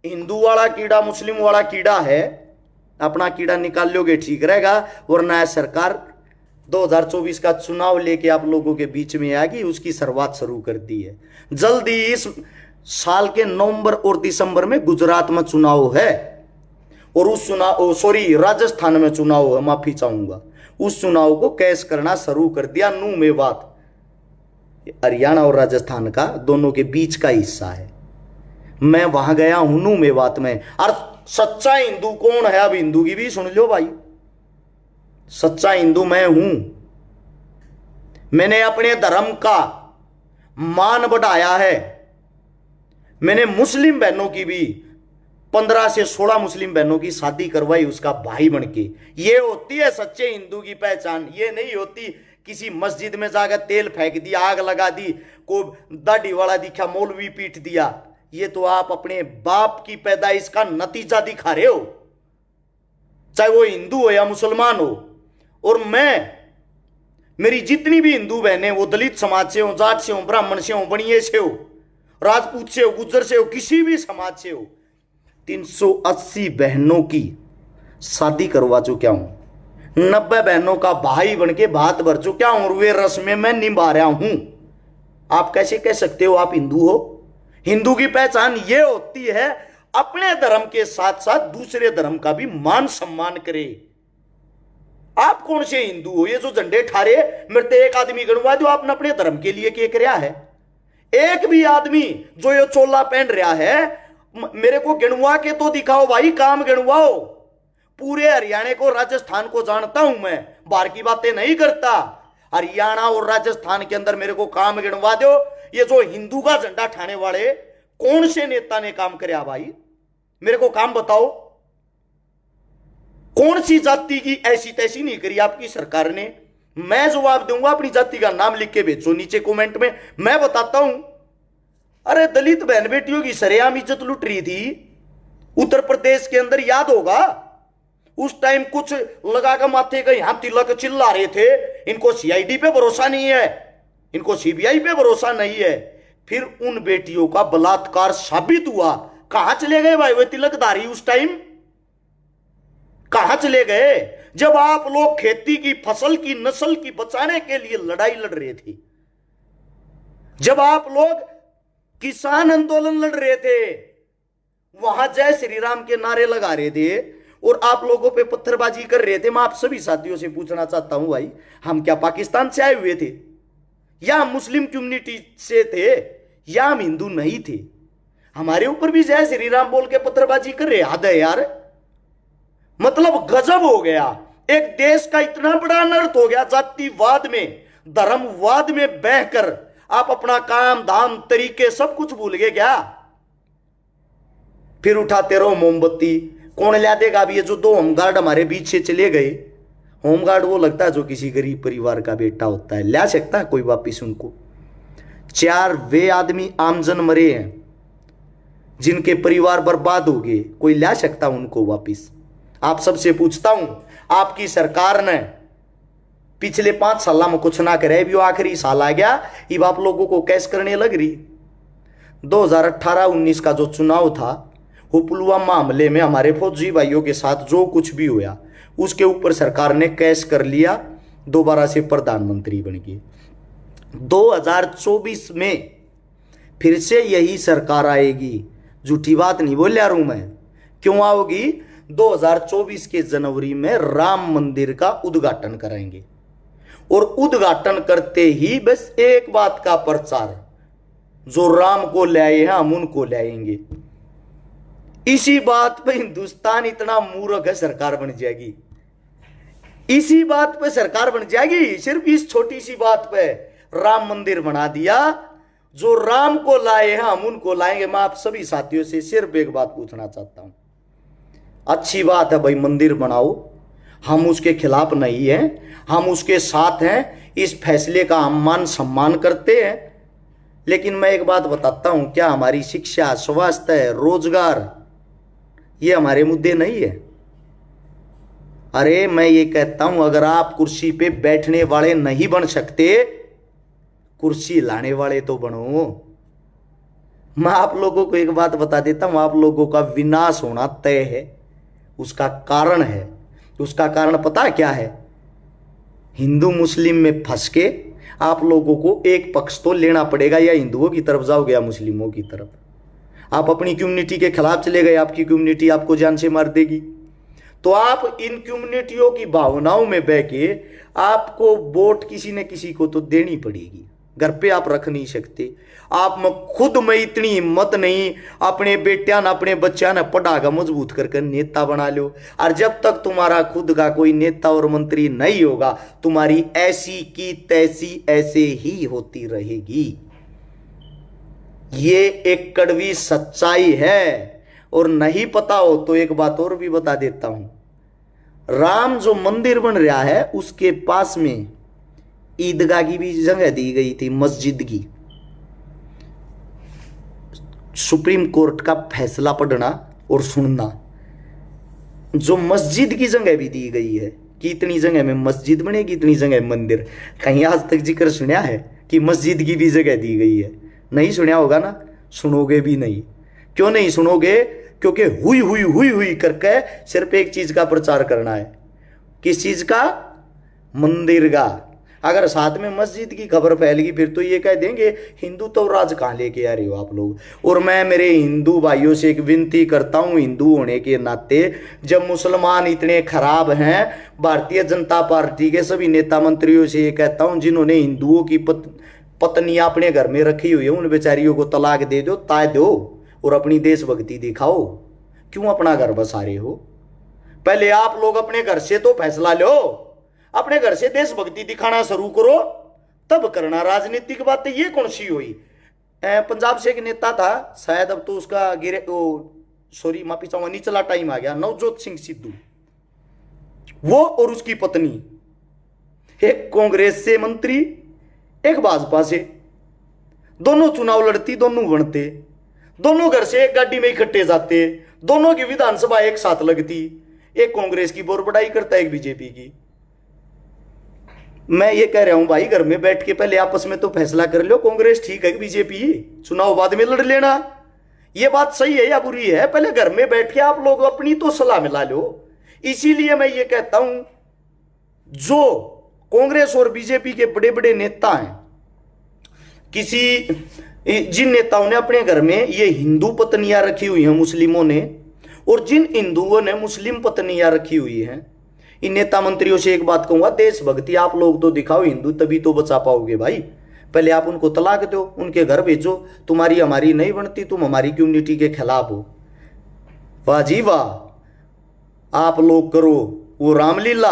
हिंदू वाला कीड़ा, मुस्लिम वाला कीड़ा है, अपना कीड़ा निकाल लोगे ठीक रहेगा। वरना सरकार 2024 का चुनाव लेके आप लोगों के बीच में आएगी, उसकी शुरुआत शुरू कर दी है। जल्दी इस साल के नवंबर और दिसंबर में गुजरात में चुनाव है, और उस चुनाव राजस्थान में चुनाव है, माफी चाहूंगा। उस चुनाव को कैश करना शुरू कर दिया। नू मेवात, हरियाणा और राजस्थान का दोनों के बीच का हिस्सा है। मैं वहां गया हूं नू मेवात में। और सच्चा हिंदू कौन है? अब हिंदू की भी सुन लो भाई, सच्चा हिंदू मैं हूं। मैंने अपने धर्म का मान बढ़ाया है। मैंने मुस्लिम बहनों की भी 15 से 16 मुस्लिम बहनों की शादी करवाई उसका भाई बनके। ये होती है सच्चे हिंदू की पहचान। ये नहीं होती किसी मस्जिद में जाकर तेल फेंक दिया, आग लगा दी, को दाढ़ी वाला दिखा, मौलवी पीट दिया। ये तो आप अपने बाप की पैदाइश का नतीजा दिखा रहे हो, चाहे वो हिंदू हो या मुसलमान हो। और मेरी जितनी भी हिंदू बहनें, वो दलित समाज से हो, जाट से हो, ब्राह्मण से हो, बनिए से हो, राजपूत से हो, गुज्जर से हो, किसी भी समाज से हो, 380 बहनों की शादी करवा चुका हूं। 90 बहनों का भाई बनके भात भर चुका हूं, और वे रस्में मैं निभा रहा हूं। आप कैसे कह सकते हो आप हिंदू हो? हिंदू की पहचान ये होती है अपने धर्म के साथ साथ दूसरे धर्म का भी मान सम्मान करे। आप कौन से हिंदू हो? ये जो झंडे ठारे, मेरे तो एक आदमी गणवा दो आपने अपने धर्म के लिए क्या कराया है? एक भी आदमी जो ये चोला पहन रहा है, मेरे को गिनवा के तो दिखाओ भाई, काम गिनवाओ। पूरे हरियाणा को, राजस्थान को जानता हूं मैं, बाहर की बातें नहीं करता। हरियाणा और राजस्थान के अंदर मेरे को काम गिनवा दो। ये जो हिंदू का झंडा ठाने वाले कौन से नेता ने काम कराया भाई? मेरे को काम बताओ। कौन सी जाति की ऐसी तैसी नहीं करी आपकी सरकार ने? मैं जवाब दूंगा, अपनी जाति का नाम लिख के भेजो नीचे कमेंट में, मैं बताता हूं। अरे दलित बहन बेटियों की सरेआम इज्जत लुट रही थी उत्तर प्रदेश के अंदर, याद होगा। उस टाइम कुछ लगा कर माथे का यहां तिलक चिल्ला रहे थे, इनको सीआईडी पे भरोसा नहीं है, इनको सीबीआई पे भरोसा नहीं है। फिर उन बेटियों का बलात्कार साबित हुआ। कहां चले गए भाई वे तिलकधारी? उस टाइम कहां चले गए जब आप लोग खेती की फसल की नस्ल की बचाने के लिए लड़ाई लड़ रहे थे, जब आप लोग किसान आंदोलन लड़ रहे थे, वहां जय श्री राम के नारे लगा रहे थे और आप लोगों पे पत्थरबाजी कर रहे थे। मैं आप सभी साथियों से पूछना चाहता हूं भाई, हम क्या पाकिस्तान से आए हुए थे, या हम मुस्लिम कम्युनिटी से थे, या हम हिंदू नहीं थे? हमारे ऊपर भी जय श्री राम बोल के पत्थरबाजी कर रहे। हद है यार, मतलब गजब हो गया। एक देश का इतना बड़ा अनर्थ हो गया, जातिवाद में धर्मवाद में बहकर आप अपना काम धाम तरीके सब कुछ भूल गए क्या? फिर उठाते रहो मोमबत्ती। कौन ला देगा? अब ये जो 2 होमगार्ड हमारे बीच से चले गए, होमगार्ड वो लगता है जो किसी गरीब परिवार का बेटा होता है, ला सकता है कोई वापिस उनको? 4 वे आदमी आमजन मरे हैं जिनके परिवार बर्बाद हो गए, कोई ला सकता उनको वापिस? आप सबसे पूछता हूं, आपकी सरकार ने पिछले 5 साल में कुछ ना करे, भी आखिरी साल आ गया, अब आप लोगों को कैश करने लग रही। 2018-19 का जो चुनाव था, वो पुलवामा हमले में हमारे फौजी भाइयों के साथ जो कुछ भी हुआ, उसके ऊपर सरकार ने कैश कर लिया, दोबारा से प्रधानमंत्री बन गए। 2024 में फिर से यही सरकार आएगी, झूठी बात नहीं बोल रहा हूं मैं। क्यों आओगी? 2024 के जनवरी में राम मंदिर का उद्घाटन करेंगे, और उद्घाटन करते ही बस एक बात का प्रचार, जो राम को लाए हैं हम उनको लाएंगे। इसी बात पे हिंदुस्तान इतना मूर्ख है, सरकार बन जाएगी। इसी बात पे सरकार बन जाएगी, सिर्फ इस छोटी सी बात पे राम मंदिर बना दिया। जो राम को लाए हैं हम उनको लाएंगे। मैं आप सभी साथियों से सिर्फ एक बात पूछना चाहता हूं, अच्छी बात है भाई, मंदिर बनाओ, हम उसके खिलाफ नहीं हैं, हम उसके साथ हैं, इस फैसले का हम मान सम्मान करते हैं। लेकिन मैं एक बात बताता हूं, क्या हमारी शिक्षा, स्वास्थ्य, रोजगार, ये हमारे मुद्दे नहीं है? अरे मैं ये कहता हूं, अगर आप कुर्सी पे बैठने वाले नहीं बन सकते, कुर्सी लाने वाले तो बनो। मैं आप लोगों को एक बात बता देता हूं, आप लोगों का विनाश होना तय है। उसका कारण है, उसका कारण पता है क्या है? हिंदू मुस्लिम में फंस के आप लोगों को एक पक्ष तो लेना पड़ेगा, या हिंदुओं की तरफ जाओगे या मुस्लिमों की तरफ। आप अपनी कम्युनिटी के खिलाफ चले गए, आपकी कम्युनिटी आपको जान से मार देगी। तो आप इन कम्युनिटियों की भावनाओं में बह के आपको वोट किसी न किसी को तो देनी पड़ेगी। घर पे आप रख नहीं सकते। आप में खुद में इतनी हिम्मत नहीं, अपने बेटिया ने अपने बच्चा ने पढ़ाकर मजबूत करके नेता बना लो। और जब तक तुम्हारा खुद का कोई नेता और मंत्री नहीं होगा, तुम्हारी ऐसी की तैसी ऐसे ही होती रहेगी। ये एक कड़वी सच्चाई है। और नहीं पता हो तो एक बात और भी बता देता हूं, राम जो मंदिर बन रहा है उसके पास में ईदगाह की भी जगह दी गई थी, मस्जिद की। सुप्रीम कोर्ट का फैसला पढ़ना और सुनना, जो मस्जिद की जगह भी दी गई है कि इतनी जगह में मस्जिद बनेगी, इतनी जगह मंदिर। कहीं आज तक जिक्र सुना है कि मस्जिद की भी जगह दी गई है? नहीं सुना होगा ना, सुनोगे भी नहीं। क्यों नहीं सुनोगे? क्योंकि हुई हुई हुई हुई करके सिर्फ एक चीज का प्रचार करना है। किस चीज का? मंदिर का। अगर साथ में मस्जिद की खबर फैल गई फिर तो ये कह देंगे हिंदू तो राज कहां लेके आ रहे हो आप लोग। और मैं मेरे हिंदू भाइयों से एक विनती करता हूं, हिंदू होने के नाते, जब मुसलमान इतने खराब हैं, भारतीय जनता पार्टी के सभी नेता मंत्रियों से ये कहता हूं, जिन्होंने हिंदुओं की पत्नियां अपने घर में रखी हुई है, उन बेचारियों को तलाक दे दो, ताय दो और अपनी देशभक्ति दिखाओ। क्यों अपना घर बसा रहे हो? पहले आप लोग अपने घर से तो फैसला लो, अपने घर से देशभक्ति दिखाना शुरू करो, तब करना राजनीतिक बातें। ये कौन सी हुई? पंजाब से एक नेता था, शायद अब तो उसका सॉरी माफी चाहूंगा, निचला टाइम आ गया, नवजोत सिंह सिद्धू। वो और उसकी पत्नी, एक कांग्रेस से मंत्री, एक भाजपा से, दोनों चुनाव लड़ती, दोनों बनते, दोनों घर से एक गाड़ी में इकट्ठे जाते, दोनों की विधानसभा एक साथ लगती, एक कांग्रेस की बोर बड़ाई करता है, एक बीजेपी की। मैं ये कह रहा हूं भाई, घर में बैठ के पहले आपस में तो फैसला कर लो, कांग्रेस ठीक है कि बीजेपी, चुनाव बाद में लड़ लेना। ये बात सही है या बुरी है, पहले घर में बैठ के आप लोग अपनी तो सलाह मिला लो। इसीलिए मैं ये कहता हूं, जो कांग्रेस और बीजेपी के बड़े बड़े नेता हैं, जिन नेताओं ने अपने घर में ये हिंदू पत्नियां रखी हुई हैं मुस्लिमों ने, और जिन हिंदुओं ने मुस्लिम पत्नियां रखी हुई हैं, इन नेता मंत्रियों से एक बात कहूंगा, देशभक्ति आप लोग तो दिखाओ हिंदू, तभी तो बचा पाओगे भाई। पहले आप उनको तलाक दो, उनके घर भेजो, तुम्हारी हमारी नहीं बनती, तुम हमारी कम्युनिटी के खिलाफ हो। वाह जी वाह, आप लोग करो वो रामलीला,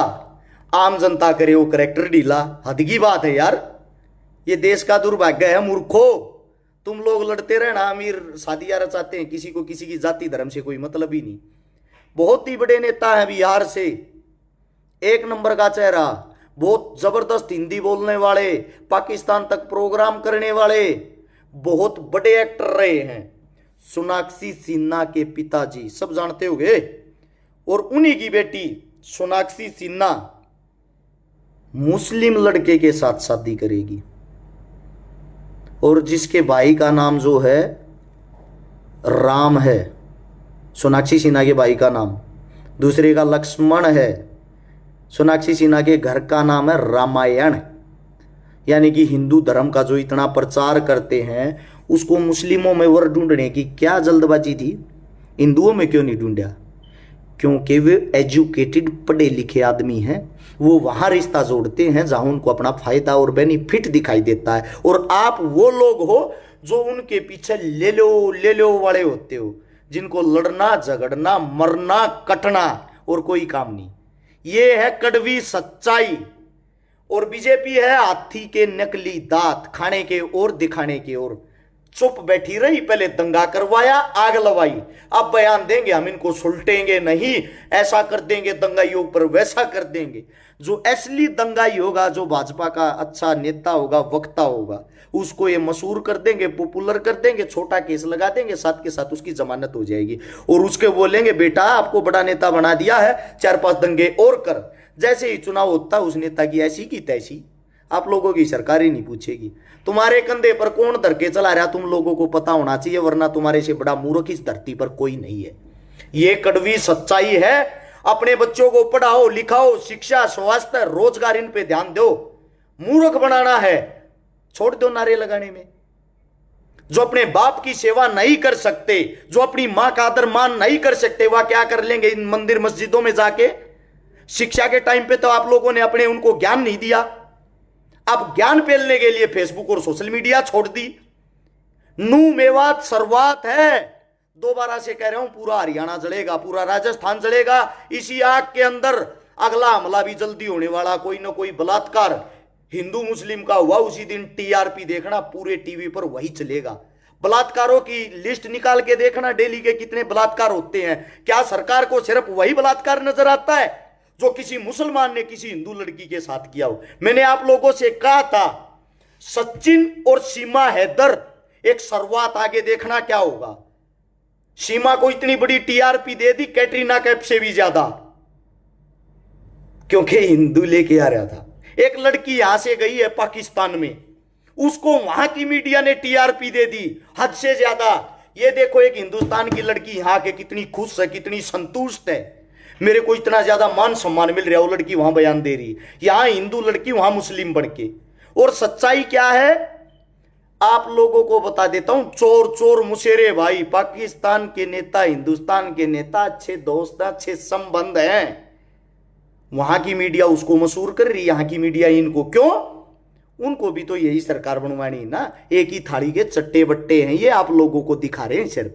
आम जनता करे वो करेक्टर ढीला। हद की बात है यार, ये देश का दुर्भाग्य है मूर्खो। तुम लोग लड़ते रहना, अमीर शादियां रचाते हैं, किसी को किसी की जाति धर्म से कोई मतलब ही नहीं। बहुत ही बड़े नेता हैं बिहार से, एक नंबर का चेहरा, बहुत जबरदस्त हिंदी बोलने वाले, पाकिस्तान तक प्रोग्राम करने वाले, बहुत बड़े एक्टर रहे हैं। सोनाक्षी सिन्हा के पिताजी सब जानते होंगे, और उन्हीं की बेटी सोनाक्षी सिन्हा मुस्लिम लड़के के साथ शादी करेगी, और जिसके भाई का नाम जो है राम है, सोनाक्षी सिन्हा के भाई का नाम, दूसरे का लक्ष्मण है। सोनाक्षी सिन्हा के घर का नाम है रामायण। यानी कि हिंदू धर्म का जो इतना प्रचार करते हैं, उसको मुस्लिमों में वर ढूंढने की क्या जल्दबाजी थी, हिंदुओं में क्यों नहीं ढूंढा? क्योंकि वे एजुकेटेड पढ़े लिखे आदमी हैं, वो वहां रिश्ता जोड़ते हैं जहां उनको अपना फायदा और बेनिफिट दिखाई देता है। और आप वो लोग हो जो उनके पीछे ले लो वाले होते हो, जिनको लड़ना झगड़ना मरना कटना और कोई काम नहीं। ये है कड़वी सच्चाई। और बीजेपी है हाथी के नकली दांत, खाने के और दिखाने के और। चुप बैठी रही, पहले दंगा करवाया, आग लवाई, अब बयान देंगे हम इनको सुलटेंगे नहीं, ऐसा कर देंगे दंगाइयों पर, वैसा कर देंगे। जो असली दंगाई होगा, जो भाजपा का अच्छा नेता होगा, वक्ता होगा, उसको ये मशहूर कर देंगे, पॉपुलर कर देंगे, छोटा केस लगा देंगे, साथ के साथ उसकी जमानत हो जाएगी, और उसके बोलेंगे बेटा आपको बड़ा नेता बना दिया है, 4-5 दंगे और कर। जैसे ही चुनाव होता है उस नेता की ऐसी की तैसी, आप लोगों की सरकार ही नहीं पूछेगी। तुम्हारे कंधे पर कौन धर के चला रहा तुम लोगों को पता होना चाहिए, वरना तुम्हारे से बड़ा मूर्ख इस धरती पर कोई नहीं है। ये कड़वी सच्चाई है। अपने बच्चों को पढ़ाओ लिखाओ, शिक्षा स्वास्थ्य रोजगार इन पे ध्यान दो। मूर्ख बनाना है, छोड़ दो नारे लगाने में। जो अपने बाप की सेवा नहीं कर सकते, जो अपनी मां का आदर मान नहीं कर सकते, वह क्या कर लेंगे इन मंदिर मस्जिदों में जाके? शिक्षा के टाइम पे तो आप लोगों ने अपने उनको ज्ञान नहीं दिया, अब ज्ञान फैलने के लिए फेसबुक और सोशल मीडिया छोड़ दी। नू मेवात सरवात है, दोबारा से कह रहा हूं, पूरा हरियाणा जलेगा, पूरा राजस्थान जलेगा। इसी आग के अंदर अगला हमला भी जल्दी होने वाला, कोई ना कोई बलात्कार हिंदू मुस्लिम का हुआ, उसी दिन टीआरपी देखना, पूरे टीवी पर वही चलेगा। बलात्कारों की लिस्ट निकाल के देखना, डेली के कितने बलात्कार होते हैं। क्या सरकार को सिर्फ वही बलात्कार नजर आता है जो किसी मुसलमान ने किसी हिंदू लड़की के साथ किया हो? मैंने आप लोगों से कहा था, सचिन और सीमा हैदर एक शुरुआत, आगे देखना क्या होगा। सीमा को इतनी बड़ी टीआरपी दे दी, कैटरीना कैफ से भी ज्यादा, क्योंकि हिंदू लेके आ रहा था। एक लड़की यहां से गई है पाकिस्तान में, उसको वहां की मीडिया ने टीआरपी दे दी हद से ज्यादा। ये देखो एक हिंदुस्तान की लड़की यहां के कितनी खुश है, कितनी संतुष्ट है, मेरे को इतना ज्यादा मान सम्मान मिल रहा है। वो लड़की वहां बयान दे रही, यहां हिंदू लड़की वहां मुस्लिम बढ़ के। और सच्चाई क्या है आप लोगों को बता देता हूं, चोर चोर मुशेरे भाई। पाकिस्तान के नेता हिंदुस्तान के नेता अच्छे दोस्त, अच्छे संबंध हैं, वहां की मीडिया उसको मशहूर कर रही, यहां की मीडिया इनको क्यों? उनको भी तो यही सरकार बनवानी ना, एक ही थाली के चट्टे बट्टे हैं ये, आप लोगों को दिखा रहे हैं सिर्फ।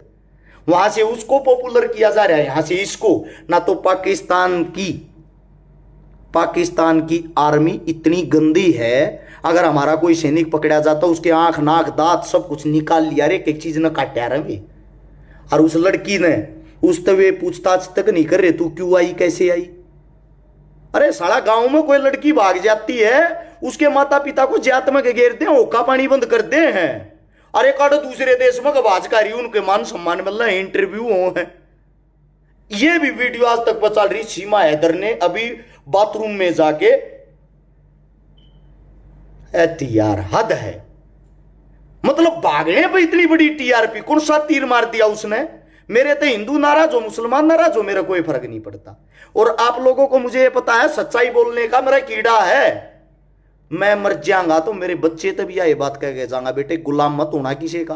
वहां से उसको पॉपुलर किया जा रहा है, यहां से इसको ना। तो पाकिस्तान की आर्मी इतनी गंदी है, अगर हमारा कोई सैनिक पकड़ा जाता उसके आंख नाक दांत सब कुछ निकाल लिया रे, एक चीज न काटा रहे। और उस लड़की ने उस तवे पूछताछ तक नहीं कर रहे, तू क्यों आई कैसे आई? अरे साला गांव में कोई लड़की भाग जाती है, उसके माता पिता को जात में घेरते हैं, ओका पानी बंद कर दे हैं, अरे काटो दूसरे देश में आवाजकारी उनके मान सम्मान मिल रहे हैं, इंटरव्यू हो है। ये भी वीडियो आज तक पर चल रही। सीमा हैदर ने अभी बाथरूम में जाके, यार हद है। मतलब भागने पे इतनी बड़ी टीआरपी, कौन सा तीर मार दिया उसने? मेरे तो हिंदू नाराज हो, मुसलमान नाराज हो, मेरा कोई फर्क नहीं पड़ता। और आप लोगों को मुझे पता है सच्चाई बोलने का मेरा कीड़ा है। मैं मर जाऊंगा तो मेरे बच्चे तभी ये बात कह के जाऊंगा, बेटे गुलाम मत होना किसी का।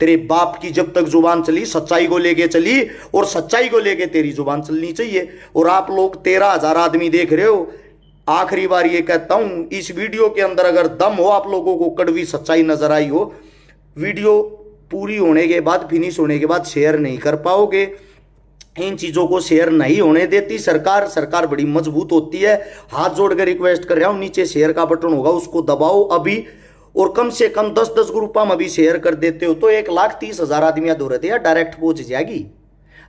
तेरे बाप की जब तक जुबान चली सच्चाई को लेके चली, और सच्चाई को लेके तेरी जुबान चलनी चाहिए। और आप लोग 13,000 आदमी देख रहे हो, आखिरी बार ये कहता हूं, इस वीडियो के अंदर अगर दम हो, आप लोगों को कड़वी सच्चाई नजर आई हो, वीडियो पूरी होने के बाद, फिनिश होने के बाद शेयर नहीं कर पाओगे। इन चीजों को शेयर नहीं होने देती सरकार। सरकार बड़ी मजबूत होती है। हाथ जोड़कर रिक्वेस्ट कर रहा हूं, नीचे शेयर का बटन होगा उसको दबाओ अभी, और कम से कम 10-10 ग्रुपा में भी शेयर कर देते हो तो 1,30,000 आदमी दौड़ते या डायरेक्ट पहुंच जाएगी।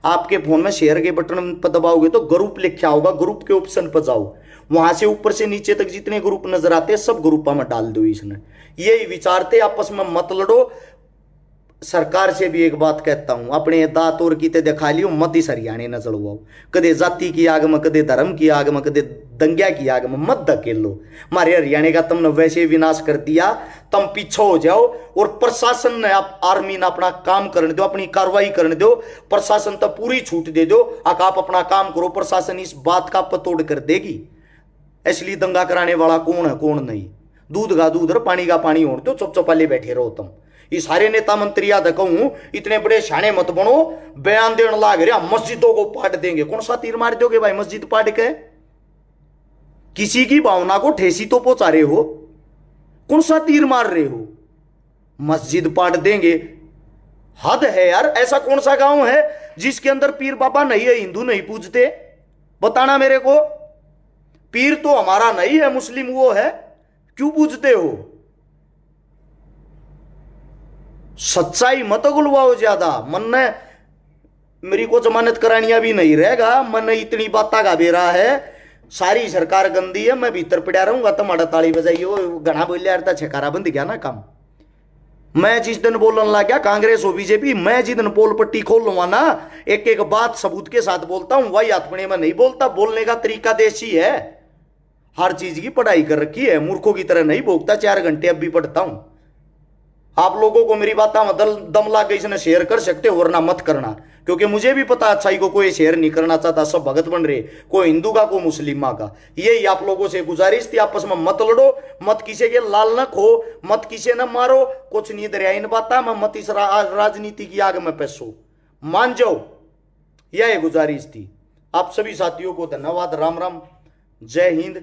आपके फोन में शेयर के बटन पर दबाओगे तो ग्रुप लिखा होगा, ग्रुप के ऑप्शन पर जाओ, वहां से ऊपर से नीचे तक जितने ग्रुप नजर आते हैं सब ग्रुपा में डाल दो। इसने यही विचारते, आपस में मत लड़ो। सरकार से भी एक बात कहता हूं, अपने दांत और कीते दिखा लियो, मत इस हरियाणे न चढ़वाओ। कदे जाति की आग में, कदे धर्म की आग में, कदे दंग्या की आग में मत धकेल लो। हमारे हरियाणा का तुमने वैसे विनाश कर दिया, तुम पीछे हो जाओ। और प्रशासन ने, आप आर्मी ने अपना काम करने दो, अपनी कार्रवाई करने दो। प्रशासन तो पूरी छूट दे दो, आप अपना काम करो, प्रशासन इस बात का पतोड़ कर देगी। इसलिए दंगा कराने वाला कौन है कौन नहीं, दूध का दूध और पानी का पानी होने तो चुप ले बैठे रहो तुम। ये सारे नेता मंत्री याद कहूं, इतने बड़े शाने मत बनो, बयान देने लाग रहे मस्जिदों को पाट देंगे। कौन सा तीर मार दोगे भाई मस्जिद पाट के? किसी की भावना को ठेसी तो पहुंचा रहे हो, कौन सा तीर मार रहे हो? मस्जिद पाट देंगे, हद है यार। ऐसा कौन सा गांव है जिसके अंदर पीर बाबा नहीं है, हिंदू नहीं पूजते? बताना मेरे को। पीर तो हमारा नहीं है, मुस्लिम वो है, क्यों पूजते हो? सच्चाई मत गुलवाओ ज्यादा। मन ने मेरी को जमानत करानिया भी नहीं रहेगा, मन ने इतनी बात का बेरा है। सारी सरकार गंदी है, मैं भीतर पड़ा रहूंगा। तुम्हारा ताली बजाइयो, घना बोलिया यार, छकारा बंद गया ना काम। मैं जिस दिन बोलने लग गया कांग्रेस हो बीजेपी, मैं जिस दिन पोल पट्टी खोल लूंगा ना, एक एक बात सबूत के साथ बोलता हूं, वही अपने में नहीं बोलता। बोलने का तरीका देसी है, हर चीज की पढ़ाई कर रखी है, मूर्खों की तरह नहीं भोगता। 4 घंटे अब भी पढ़ता हूं। आप लोगों को मेरी बात में दम ला के इसने शेयर कर सकते हो, वरना मत करना, क्योंकि मुझे भी पता अच्छाई को कोई शेयर नहीं करना चाहता। सब भगत बन रहे, कोई हिंदू का कोई मुस्लिमा का। यही आप लोगों से गुजारिश थी, आपस में मत लड़ो, मत किसी के लाल न खो, मत किसी न मारो, कुछ नहीं दरिया इन बाता में मत इस राजनीति की आग में पैसो, मान जाओ। यह गुजारिश थी। आप सभी साथियों को धन्यवाद। राम राम, जय हिंद।